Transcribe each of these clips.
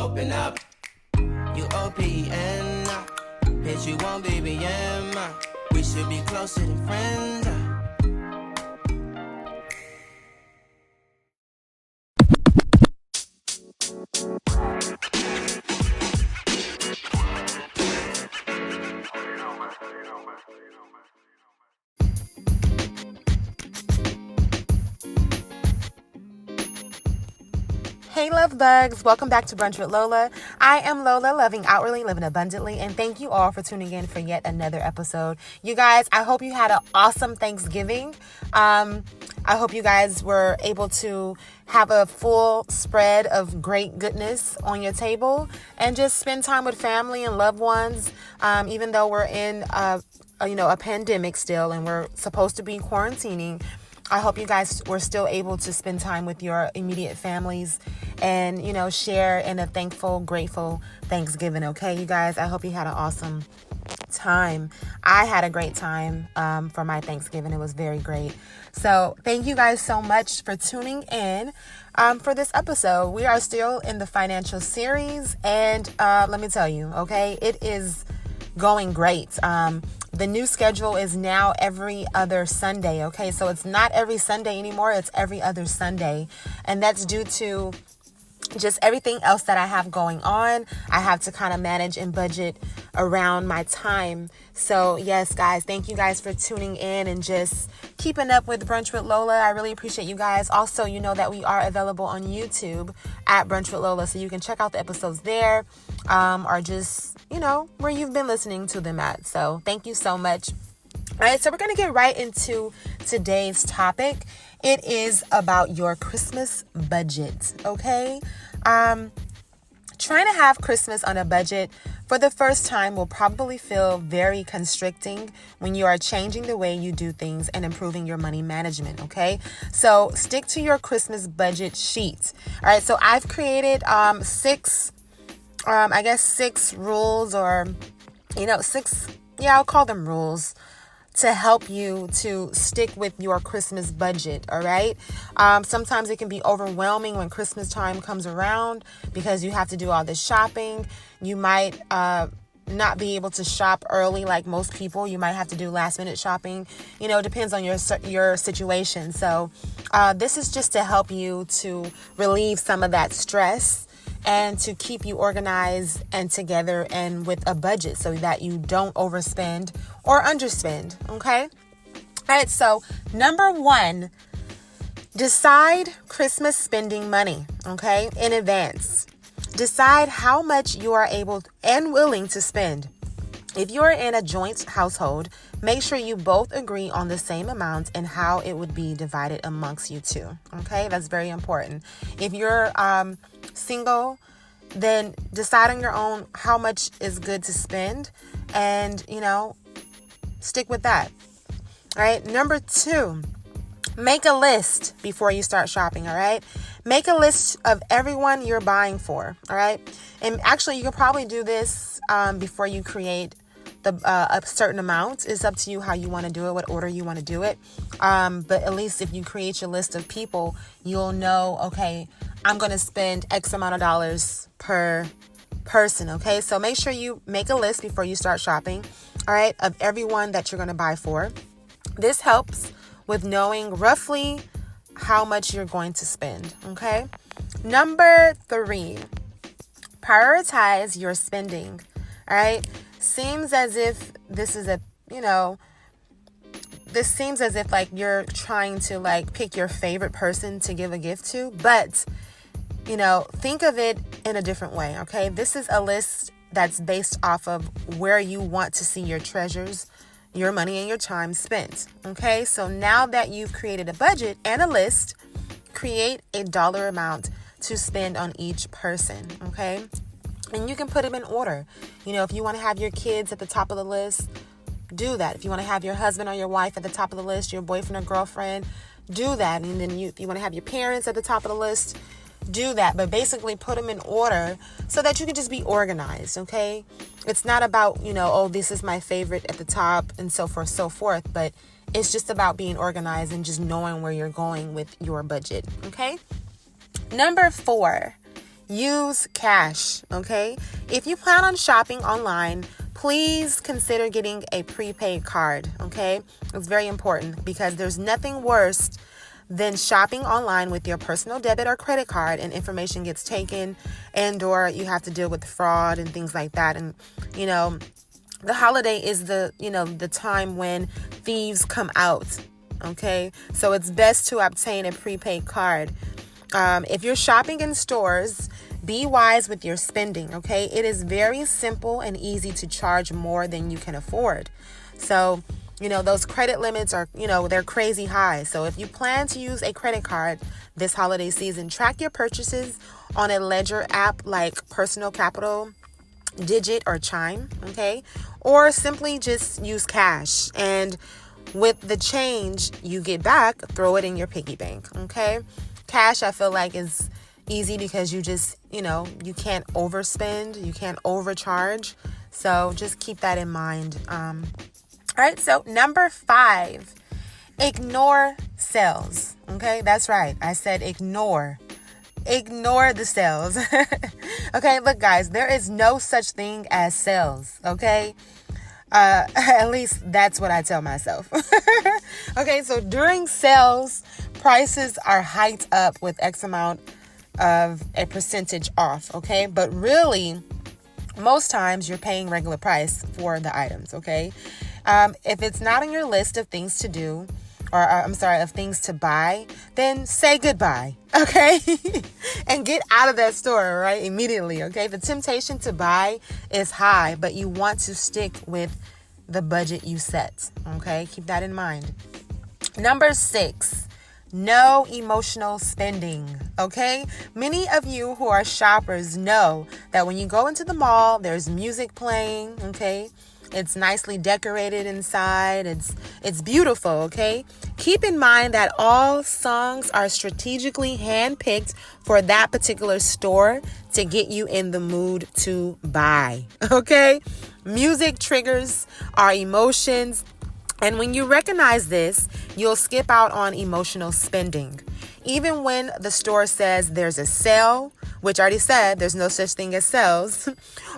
open up. You OPN, bitch, you won't BBM. We should be closer than friends. Hey love bugs, welcome back to Brunch with Lola. I am Lola, loving outwardly, living abundantly, and thank you all for tuning in for yet another episode. You guys, I hope you had an awesome Thanksgiving. I hope you guys were able to have a full spread of great goodness on your table and just spend time with family and loved ones, even though we're in a pandemic still and we're supposed to be quarantining. I hope you guys were still able to spend time with your immediate families and, share in a thankful, grateful Thanksgiving. Okay, you guys, I hope you had an awesome time. I had a great time for my Thanksgiving. It was very great. So thank you guys so much for tuning in for this episode. We are still in the financial series, and let me tell you, okay, it is going great. The new schedule is now every other Sunday, okay? So it's not every Sunday anymore, it's every other Sunday. And that's due to just everything else that I have going on. I have to kind of manage and budget around my time. So yes, guys, thank you guys for tuning in and just keeping up with Brunch with Lola. I really appreciate you guys. Also, you know that we are available on YouTube at Brunch with Lola, so you can check out the episodes there, or just, where you've been listening to them at. So thank you so much. All right, so we're going to get right into today's topic. It is about your Christmas budget, okay? Trying to have Christmas on a budget for the first time will probably feel very constricting when you are changing the way you do things and improving your money management, okay? So stick to your Christmas budget sheet. All right, so I've created six rules, or, I'll call them rules, to help you to stick with your Christmas budget, all right? Sometimes it can be overwhelming when Christmas time comes around because you have to do all this shopping. You might not be able to shop early like most people. You might have to do last minute shopping. It depends on your situation. So this is just to help you to relieve some of that stress and to keep you organized and together and with a budget so that you don't overspend or underspend, okay? All right, so number one, decide Christmas spending money, okay, in advance. Decide how much you are able and willing to spend. If you're in a joint household, make sure you both agree on the same amount and how it would be divided amongst you two, okay? That's very important. If you're single, then decide on your own how much is good to spend and, stick with that. All right. Number two, make a list before you start shopping. All right. Make a list of everyone you're buying for. All right. And actually, you can probably do this before you create a certain amount. It's up to you how you want to do it, what order you want to do it. But at least if you create your list of people, you'll know, okay, I'm going to spend X amount of dollars per person. Okay. So make sure you make a list before you start shopping. All right. Of everyone that you're going to buy for. This helps with knowing roughly how much you're going to spend. Okay. Number three, prioritize your spending. All right. Seems as if this is seems as if like you're trying to like pick your favorite person to give a gift to, but think of it in a different way. Okay. This is a list that's based off of where you want to see your treasures, your money and your time spent. Okay. So now that you've created a budget and a list, create a dollar amount to spend on each person. Okay. And you can put them in order. If you want to have your kids at the top of the list, do that. If you want to have your husband or your wife at the top of the list, your boyfriend or girlfriend, do that. And then if you want to have your parents at the top of the list, do that. But basically put them in order so that you can just be organized, okay? It's not about, this is my favorite at the top and so forth. But it's just about being organized and just knowing where you're going with your budget, okay? Number 4, use cash, okay? If you plan on shopping online, please consider getting a prepaid card, okay? It's very important because there's nothing worse than shopping online with your personal debit or credit card and information gets taken, and or you have to deal with fraud and things like that. And, the holiday is the time when thieves come out, okay? So it's best to obtain a prepaid card. If you're shopping in stores, be wise with your spending, okay? It is very simple and easy to charge more than you can afford. So, those credit limits are, they're crazy high. So if you plan to use a credit card this holiday season, track your purchases on a ledger app like Personal Capital, Digit, or Chime, okay? Or simply just use cash. And with the change you get back, throw it in your piggy bank, okay? Cash, I feel like, is easy because you just, you can't overspend, you can't overcharge. So just keep that in mind. All right, so number 5, ignore sales. Okay, that's right. I said ignore the sales. Okay, look, guys, there is no such thing as sales. Okay, at least that's what I tell myself. Okay, so during sales, prices are hiked up with X amount of a percentage off. Okay, but really, most times you're paying regular price for the items. Okay, if it's not on your list of things to do, or of things to buy, then say goodbye, okay? And get out of that store, right, immediately, okay? The temptation to buy is high, but you want to stick with the budget you set, okay? Keep that in mind. Number 6, no emotional spending, okay? Many of you who are shoppers know that when you go into the mall, there's music playing, okay? It's nicely decorated inside. It's beautiful, okay? Keep in mind that all songs are strategically handpicked for that particular store to get you in the mood to buy, okay? Music triggers our emotions, and when you recognize this, you'll skip out on emotional spending. Even when the store says there's a sale, which I already said there's no such thing as sales,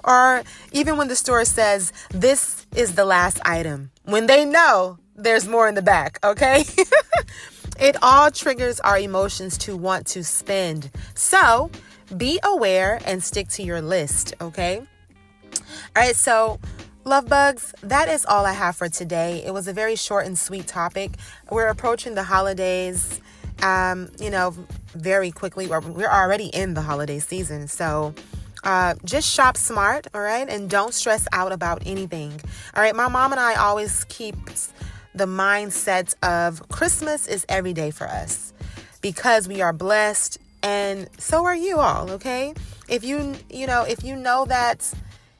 or even when the store says this is the last item, when they know there's more in the back, okay? It all triggers our emotions to want to spend. So be aware and stick to your list, okay? All right, so love bugs, that is all I have for today. It was a very short and sweet topic. We're approaching the holidays, very quickly. We're already in the holiday season. So just shop smart, all right? And don't stress out about anything. All right, my mom and I always keep the mindset of Christmas is every day for us because we are blessed, and so are you all, okay? If you know that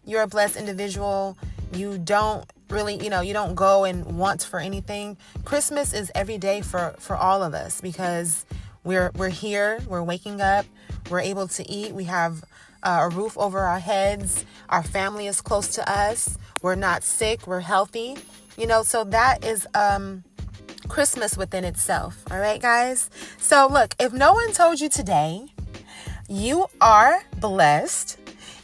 you're a blessed individual, you don't really, you don't go and want for anything. Christmas is every day for all of us because we're here, we're waking up, we're able to eat, we have a roof over our heads, our family is close to us, we're not sick, we're healthy, so that is Christmas within itself. All right, guys? So look, if no one told you today, you are blessed.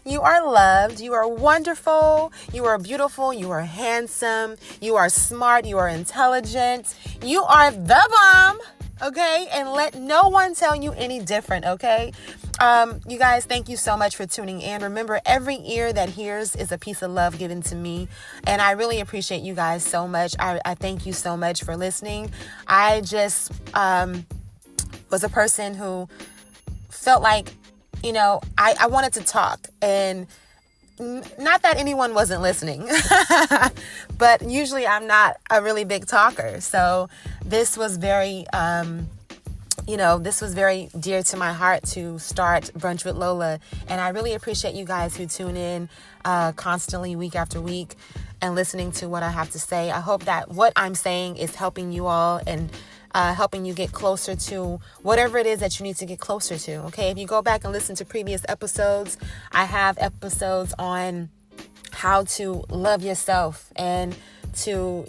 You are loved. You are wonderful. You are beautiful. You are handsome. You are smart. You are intelligent. You are the bomb. Okay? And let no one tell you any different. Okay? You guys, thank you so much for tuning in. Remember, every ear that hears is a piece of love given to me. And I really appreciate you guys so much. I thank you so much for listening. I just was a person who felt like, I wanted to talk, and not that anyone wasn't listening, but usually I'm not a really big talker. So this was very, this was very dear to my heart to start Brunch with Lola. And I really appreciate you guys who tune in constantly week after week and listening to what I have to say. I hope that what I'm saying is helping you all and helping you get closer to whatever it is that you need to get closer to. Okay, if you go back and listen to previous episodes, I have episodes on how to love yourself and to,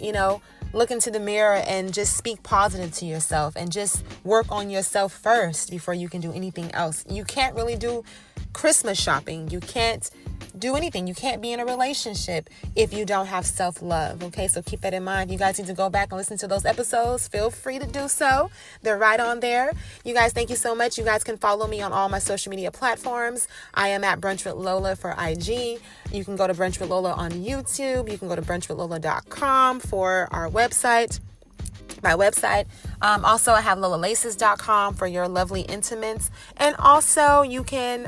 look into the mirror and just speak positive to yourself and just work on yourself first before you can do anything else. You can't really do Christmas shopping. You can't do anything. You can't be in a relationship if you don't have self-love. Okay, so keep that in mind. You guys need to go back and listen to those episodes. Feel free to do so. They're right on there. You guys, thank you so much. You guys can follow me on all my social media platforms. I am at Brunchwithlola for IG. You can go to Brunchwithlola on YouTube. You can go to brunchwithlola.com for our website. My website. Also, I have lolalaces.com for your lovely intimates. And also, you can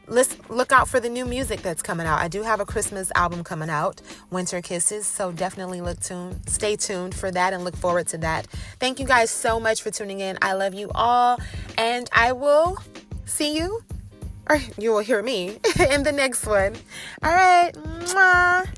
let's look out for the new music that's coming out. I do have a Christmas album coming out, Winter Kisses. So definitely stay tuned for that and look forward to that. Thank you guys so much for tuning in. I love you all. And I will see you, or you will hear me in the next one. All right. Mwah.